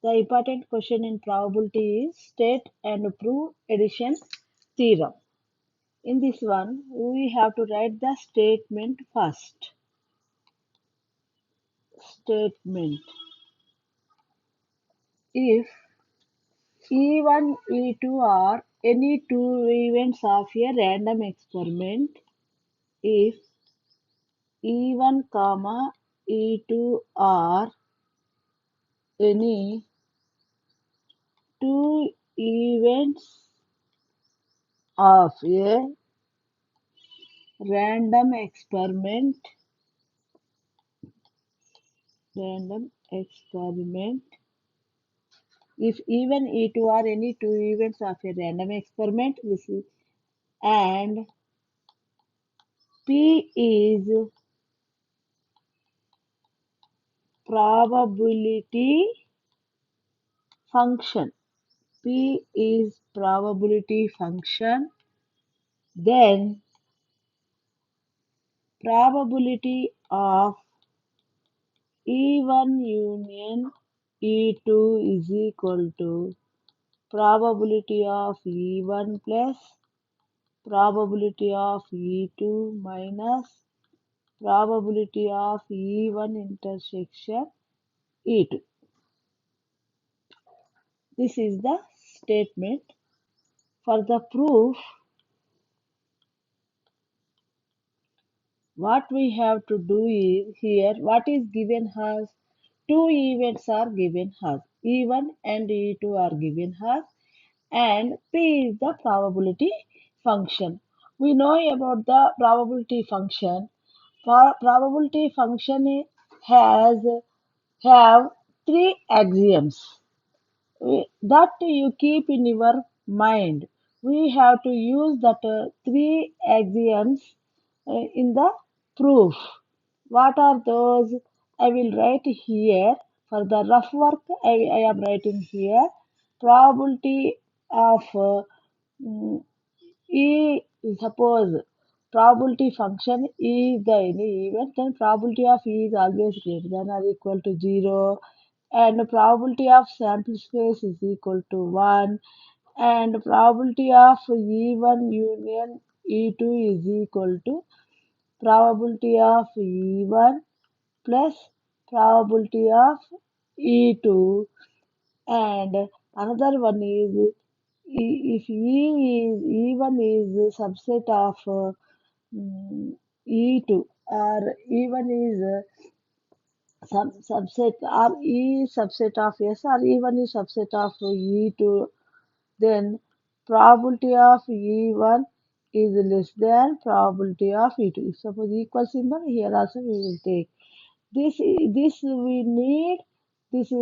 The important question in probability is state and prove addition theorem. In this one, we have to write the statement first. Statement. If E1, E2 are any two events of a random experiment, if E1, E2 are any two events of a random experiment, if E1, E2 are any two events of a random experiment, this is, and P is probability function. P is probability function, then probability of E1 union E2 is equal to probability of E1 plus probability of E2 minus probability of E1 intersection E2. This is the statement. For the proof, what we have to do is here, what is given us? Two events are given us. E1 and E2 are given us, and P is the probability function. We know about the probability function. Probability function has have three axioms that you keep in your mind. We have to use that three axioms in the proof. What are those? I will write here. For the rough work, I am writing here. Probability of mm, E, suppose probability function is the any event, then probability of E is always greater than or equal to 0, and probability of sample space is equal to 1, and probability of E1 union E2 is equal to probability of E1 plus probability of E2, and another one is if E1 is a subset of E2, or E1 is subset, or E subset of S, or E1 is subset of E2, then probability of E1 is less than probability of E2. If suppose equal symbol, here also we will take. This we need, this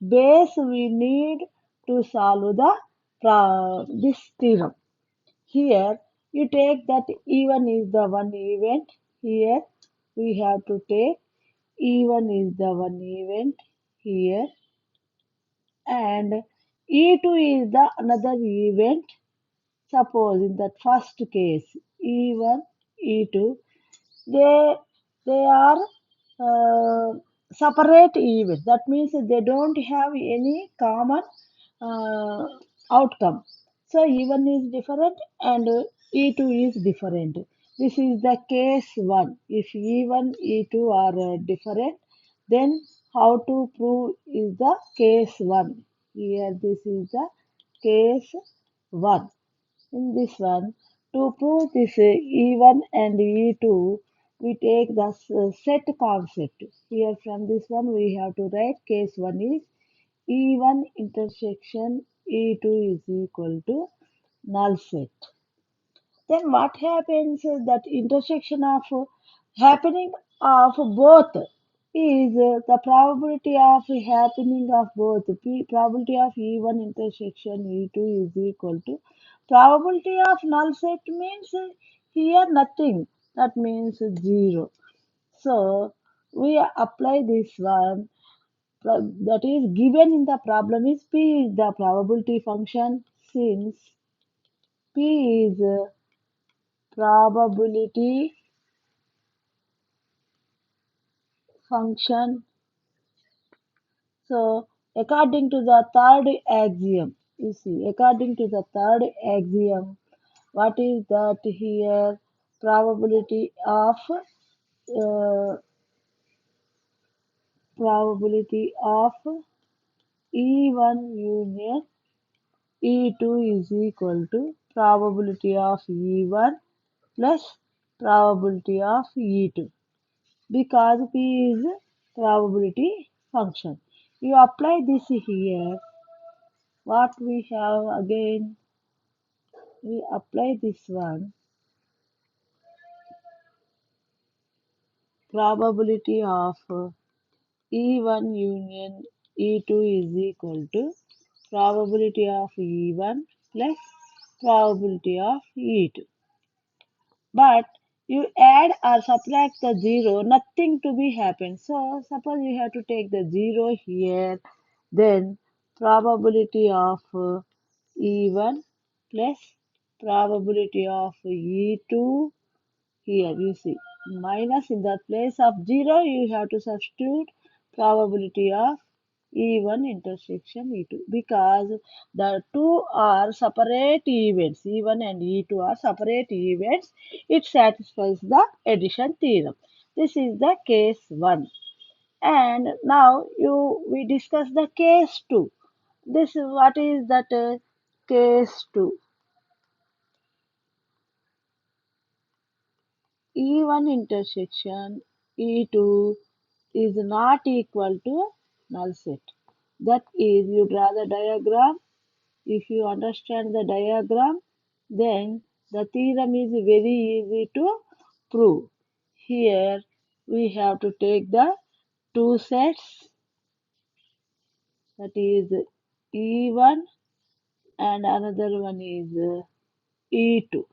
base we need to solve the this theorem. Here you take that E1 is the one event. Here we have to take E1 is the one event here, and E2 is the another event. Suppose in that first case E1, E2, they they are separate events. That means they don't have any common uh, outcome. So E1 is different and E2 is different. This is the case 1. If E1, E2 are different, then how to prove is the case 1. Here this is the case 1. In this one, to prove this E1 and E2, we take the set concept. Here from this one, we have to write case 1 is E1 intersection E2 is equal to null set. Then what happens that intersection of happening of both is the probability of happening of both. Probability of E1 intersection E2 is equal to probability of null set means here nothing. That means 0. So we apply this one that is given in the problem is P is the probability function, since P is probability function. So According to the third axiom, you see, according to the third axiom, what is that here? Probability of uh, probability of E1 union E2 is equal to probability of E1 plus probability of E2 because P is probability function. You apply this here. What we have again, we apply this one. Probability of E1 union E2 is equal to probability of E1 plus probability of E2. But you add or subtract the zero, nothing to be happen. So suppose you have to take the zero here, then probability of E1 plus probability of E2 here you see minus in the place of 0 you have to substitute probability of E1 intersection E2 because the two are separate events. E1 and E2 are separate events. It satisfies the addition theorem. This is the case 1. And now we discuss the case 2. This what is that case 2? E1 intersection E2 is not equal to null set. That is, you draw the diagram. If you understand the diagram, then the theorem is very easy to prove. Here we have to take the two sets, that is E1 and another one is E2.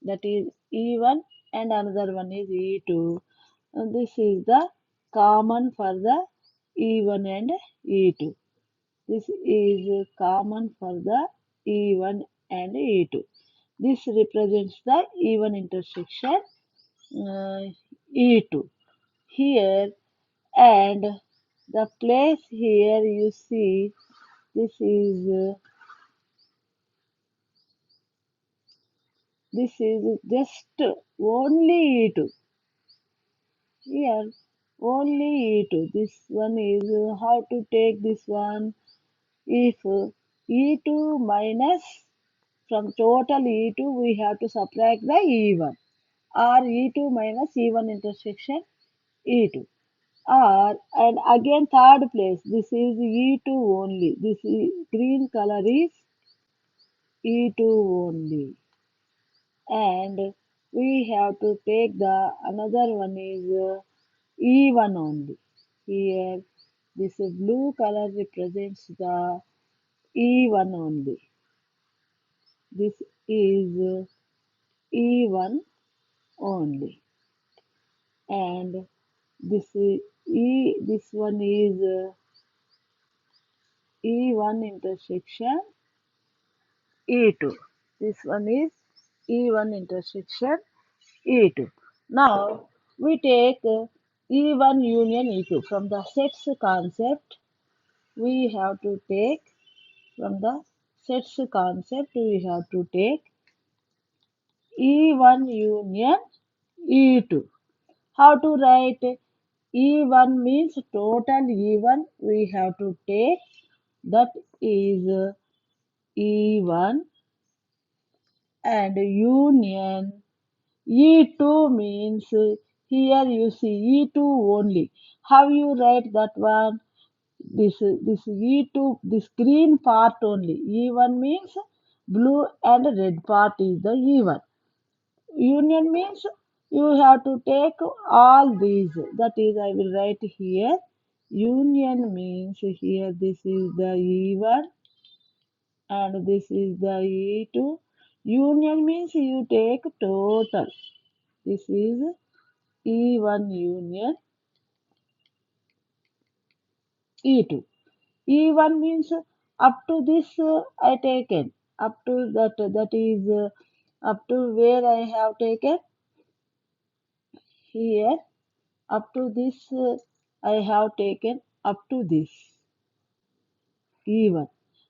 That is E1 and another one is E2. And this is the common for the E1 and E2. This is common for the E1 and E2. This represents the E1 intersection E2 here, and the place here you see this is just only E2 here, only E2. This one is how to take this one. If E2 minus from total E2 we have to subtract the E1, or E2 minus E1 intersection E2, or and again third place this is E2 only, this is, green color is E2 only, and we have to take the another one is E1 only. Here this blue color represents the E1 only. This is E1 only, and this one is E1 intersection E2. This one is E1 intersection E2. Now we take E1 union E2 from the sets concept. We have to take from the sets concept. We have to take E1 union E2. How to write E1 means total E1 we have to take, that is E1, and union E2 means here you see E2 only. How you write that one? This E2, this green part only. E1 means blue and red part is the E1. Union means you have to take all these. That is, I will write here. Union means here this is the E1 and this is the E2. Union means you take total. This is E1 union E2. E1 means up to this I taken. Up to that is up to where I have taken here. Up to this I have taken up to this even.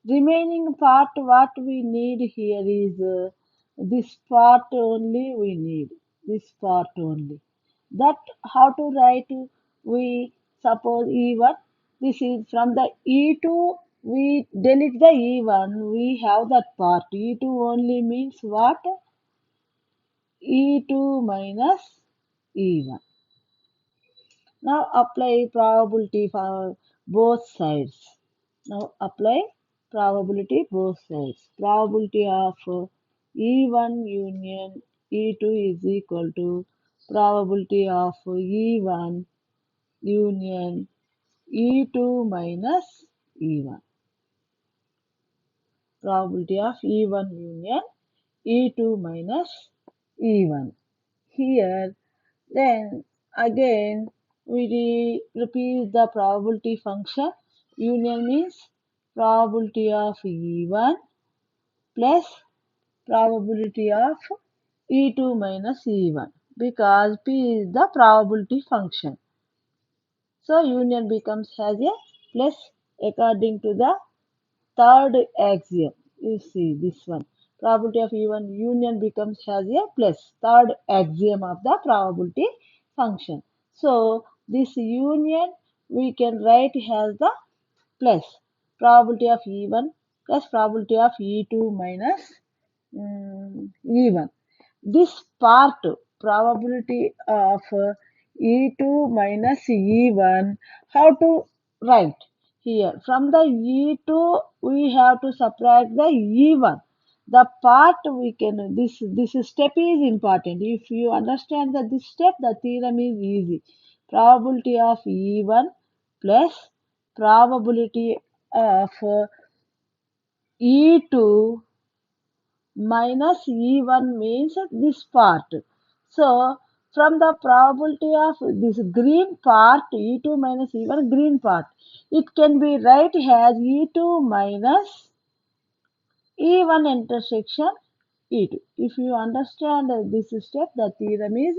Remaining part, what we need here is this part only we need. This part only. That how to write? We suppose E1. This is from the E2. We delete the E1. We have that part. E2 only means what? E2 minus E1. Now apply probability for both sides. Now apply probability both sides. Probability of E1 union E2 is equal to probability of E1 union E2 minus E1. Probability of E1 union E2 minus E1. Here, then again we repeat the probability function. Union means probability of E1 plus probability of E2 minus E1 because P is the probability function. So union becomes as a plus according to the third axiom. You see this one. Probability of E1 union becomes as a plus third axiom of the probability function. So this union we can write as the plus probability of E1 plus probability of E2 minus E1. This part probability of E2 minus E1, how to write here? From the E2 we have to subtract the E1. The part we can, this step is important. If you understand that this step, the theorem is easy. Probability of E1 plus probability of E2 minus E1 means this part. So, from the probability of this green part, E2 minus E1, green part, it can be write as E2 minus E1 intersection E2. If you understand this step, the theorem is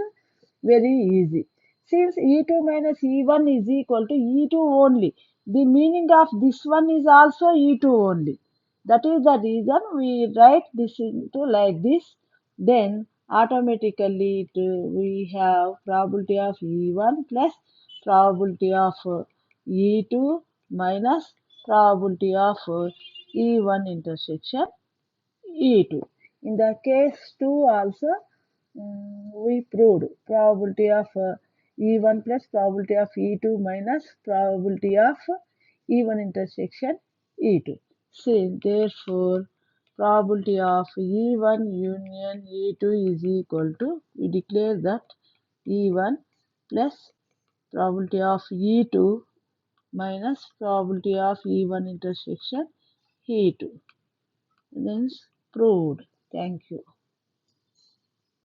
very easy. Since E2 minus E1 is equal to E2 only, the meaning of this one is also E2 only. That is the reason we write this into like this. Then automatically we have probability of E1 plus probability of E2 minus probability of E1 intersection E2. In the case 2 also, we proved probability of E1 plus probability of E2 minus probability of E1 intersection E2. So, therefore, probability of E1 union E2 is equal to, we declare that E1 plus probability of E2 minus probability of E1 intersection E2. Then proved. Thank you.